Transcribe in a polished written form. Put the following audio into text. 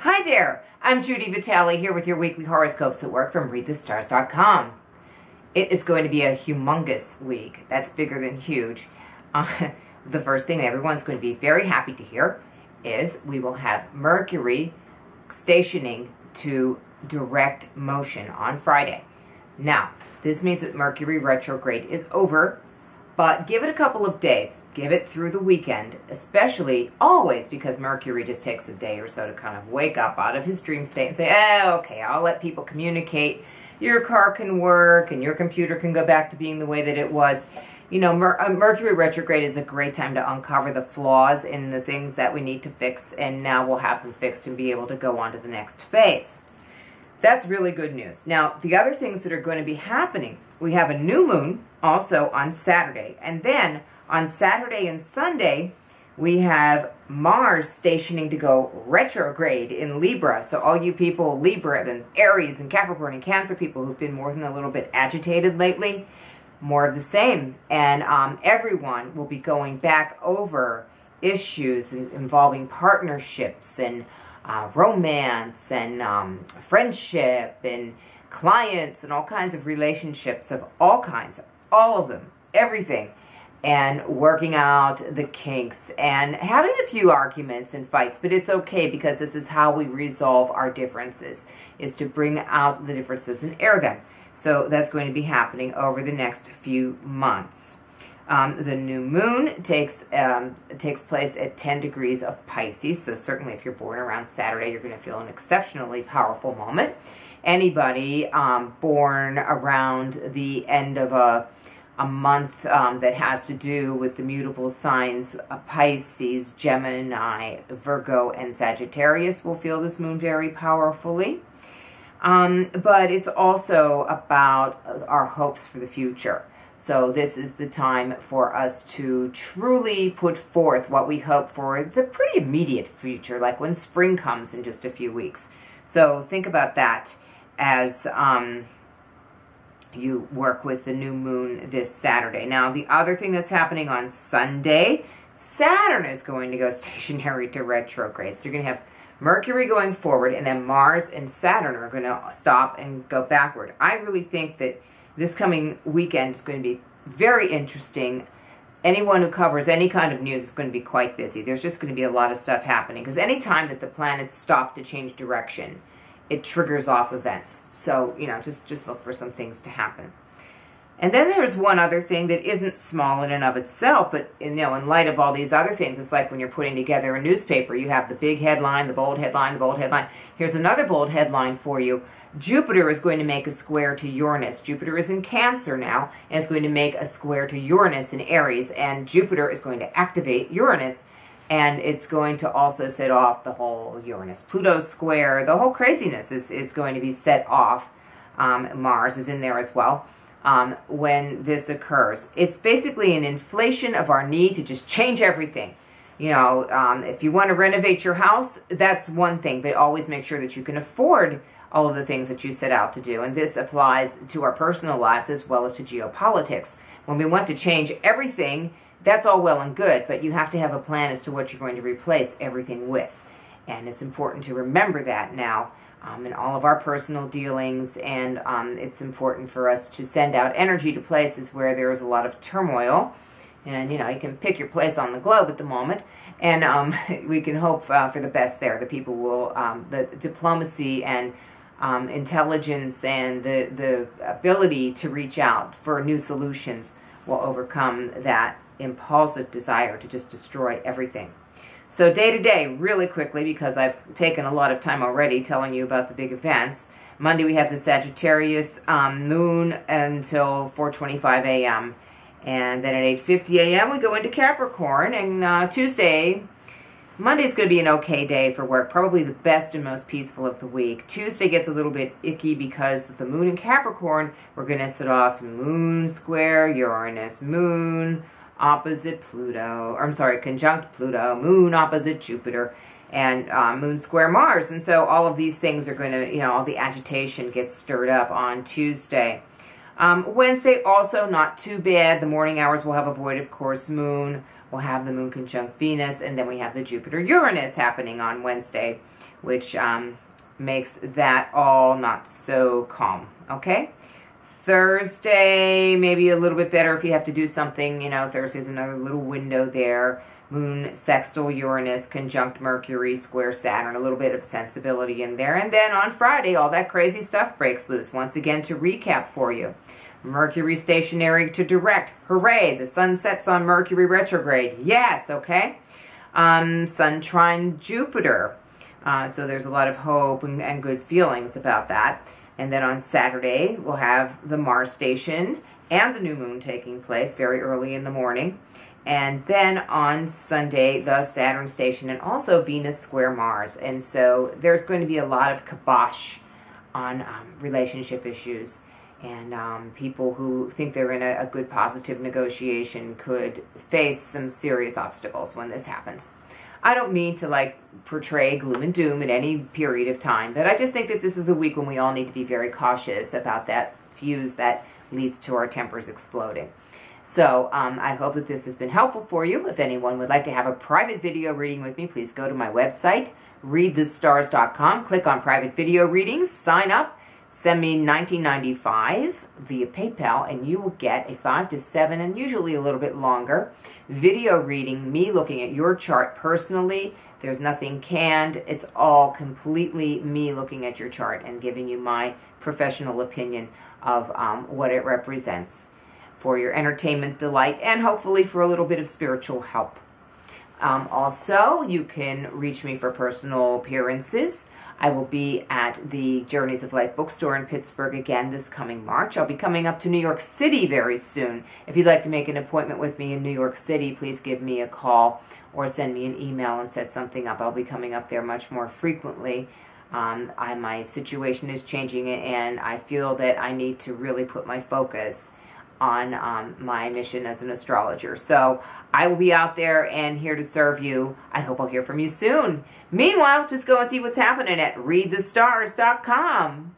Hi there, I'm Judi Vitale here with your weekly horoscopes at work from readthestars.com. It is going to be a humongous week. That's bigger than huge. The first thing everyone's going to be very happy to hear is we will have Mercury stationing to direct motion on Friday. Now, this means that Mercury Retrograde is over, but give it a couple of days. Give it through the weekend, especially always because Mercury just takes a day or so to kind of wake up out of his dream state and say, okay, I'll let people communicate. Your car can work and your computer can go back to being the way that it was. You know, Mercury Retrograde is a great time to uncover the flaws in the things that we need to fix, and now we'll have them fixed and be able to go on to the next phase. That's really good news. Now, the other things that are going to be happening, we have a new moon also on Saturday. And then on Saturday and Sunday, we have Mars stationing to go retrograde in Libra. So all you people, Libra and Aries and Capricorn and Cancer people who've been more than a little bit agitated lately, more of the same. And everyone will be going back over issues involving partnerships and romance and friendship and clients and all kinds of relationships of all kinds, all of them, everything, and working out the kinks and having a few arguments and fights, but it's okay because this is how we resolve our differences, is to bring out the differences and air them. So that's going to be happening over the next few months. The new moon takes place at 10 degrees of Pisces, so certainly if you're born around Saturday, you're going to feel an exceptionally powerful moment. Anybody born around the end of a month that has to do with the mutable signs of Pisces, Gemini, Virgo, and Sagittarius will feel this moon very powerfully. But it's also about our hopes for the future. So this is the time for us to truly put forth what we hope for the pretty immediate future, like when spring comes in just a few weeks. So think about that as you work with the new moon this Saturday. Now, the other thing that's happening on Sunday, Saturn is going to go stationary to retrograde. So you're going to have Mercury going forward, and then Mars and Saturn are going to stop and go backward. I really think that this coming weekend is going to be very interesting. Anyone who covers any kind of news is going to be quite busy. There's just going to be a lot of stuff happening, because any time that the planets stop to change direction, it triggers off events. So, you know, just look for some things to happen. And then there's one other thing that isn't small in and of itself, but, you know, in light of all these other things, it's like when you're putting together a newspaper, you have the big headline, the bold headline, the bold headline. Here's another bold headline for you. Jupiter is going to make a square to Uranus. Jupiter is in Cancer now, and it's going to make a square to Uranus in Aries, and Jupiter is going to activate Uranus, and it's going to also set off the whole Uranus-Pluto square. The whole craziness is going to be set off. Mars is in there as well. When this occurs, it's basically an inflation of our need to just change everything. You know, if you want to renovate your house, that's one thing, but always make sure that you can afford all of the things that you set out to do. And this applies to our personal lives as well as to geopolitics. When we want to change everything, that's all well and good, but you have to have a plan as to what you're going to replace everything with. And it's important to remember that now in all of our personal dealings, and it's important for us to send out energy to places where there is a lot of turmoil. And, you know, you can pick your place on the globe at the moment, and we can hope for the best there. The people will, the diplomacy and intelligence and the ability to reach out for new solutions will overcome that impulsive desire to just destroy everything. So day to day, really quickly, because I've taken a lot of time already telling you about the big events. Monday we have the Sagittarius moon until 4:25 a.m. And then at 8:50 a.m. we go into Capricorn. And Monday's going to be an okay day for work, probably the best and most peaceful of the week. Tuesday gets a little bit icky because of the moon in Capricorn. We're going to set off moon square Uranus, moon opposite Pluto, or I'm sorry, conjunct Pluto, moon opposite Jupiter, and moon square Mars. And so all of these things are going to, you know, all the agitation gets stirred up on Tuesday. Wednesday also not too bad. The morning hours will have a void, of course, moon. we'll have the moon conjunct Venus, and then we have the Jupiter-Uranus happening on Wednesday, which makes that all not so calm, okay? Thursday, maybe a little bit better if you have to do something. You know, Thursday's another little window there. Moon sextile Uranus, conjunct Mercury, square Saturn, a little bit of sensibility in there. And then on Friday, all that crazy stuff breaks loose. Once again, to recap for you, Mercury stationary to direct. Hooray! The sun sets on Mercury retrograde. Yes, okay? Sun trine Jupiter. So there's a lot of hope and good feelings about that. And then on Saturday, we'll have the Mars station and the new moon taking place very early in the morning. And then on Sunday, the Saturn station and also Venus square Mars. And so there's going to be a lot of kibosh on relationship issues. And people who think they're in a good positive negotiation could face some serious obstacles when this happens. I don't mean to like portray gloom and doom at any period of time, but I just think that this is a week when we all need to be very cautious about that fuse that leads to our tempers exploding. So I hope that this has been helpful for you. If anyone would like to have a private video reading with me, please go to my website, readthestars.com, click on private video readings, sign up, send me $19.95 via PayPal, and you will get a 5 to 7, and usually a little bit longer, video reading, me looking at your chart personally. There's nothing canned. It's all completely me looking at your chart and giving you my professional opinion of what it represents for your entertainment, delight, and hopefully for a little bit of spiritual help. Also, you can reach me for personal appearances. I will be at the Journeys of Life bookstore in Pittsburgh again this coming March. I'll be coming up to New York City very soon. If you'd like to make an appointment with me in New York City, please give me a call or send me an email and set something up. I'll be coming up there much more frequently. My situation is changing, and I feel that I need to really put my focus on my mission as an astrologer. So I will be out there and here to serve you. I hope I'll hear from you soon. Meanwhile, just go and see what's happening at readthestars.com.